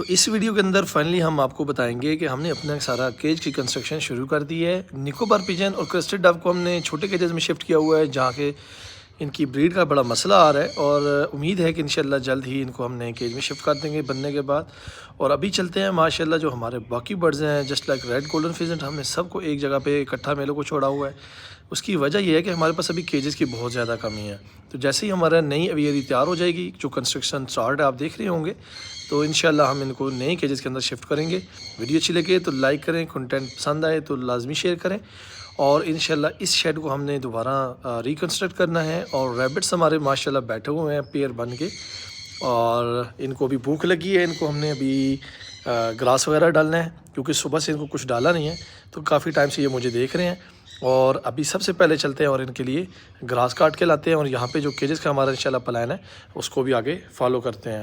تو اس ویڈیو کے اندر فائنلی ہم آپ کو بتائیں گے کہ ہم نے اپنا سارا کیج کی کنسٹرکشن شروع کر دی ہے۔ نکوبار پیجن اور کرسٹڈ ڈو کو ہم نے چھوٹے کیجز میں شفٹ کیا ہوا ہے، جہاں کہ ان کی بریڈ کا بڑا مسئلہ آ رہا ہے، اور امید ہے کہ انشاءاللہ جلد ہی ان کو ہم نئے کیج میں شفٹ کر دیں گے بننے کے بعد۔ اور ابھی چلتے ہیں ماشاءاللہ جو ہمارے باقی برڈز ہیں جسٹ لائک ریڈ گولڈن فیزنٹ، ہم نے سب کو ایک جگہ پہ اکٹھا میلوں کو چھوڑا ہوا ہے۔ اس کی وجہ یہ ہے کہ ہمارے پاس ابھی کیجز کی بہت زیادہ کمی ہے۔ تو جیسے ہی ہمارا نئی اویئری تیار ہو جائے گی، جو کنسٹرکشن سٹارٹ ہے آپ دیکھ رہے ہوں گے، تو انشاءاللہ ہم ان کو نئے کیجز کے اندر شفٹ کریں گے۔ ویڈیو اچھی لگے تو لائک کریں، کنٹینٹ پسند آئے تو لازمی شیئر کریں، اور انشاءاللہ اس شیڈ کو ہم نے دوبارہ ریکنسٹرکٹ کرنا ہے۔ اور ریبٹس ہمارے ماشاءاللہ بیٹھے ہوئے ہیں پیئر بن کے، اور ان کو ابھی بھوک لگی ہے۔ ان کو ہم نے ابھی گراس وغیرہ ڈالنا ہے، کیونکہ صبح سے ان کو کچھ ڈالا نہیں ہے، تو کافی ٹائم سے یہ مجھے دیکھ رہے ہیں۔ اور ابھی سب سے پہلے چلتے ہیں اور ان کے لیے گراس کاٹ کے لاتے ہیں، اور یہاں پہ جو کیجز کا ہمارا انشاءاللہ پلان ہے اس کو بھی آگے فالو کرتے ہیں۔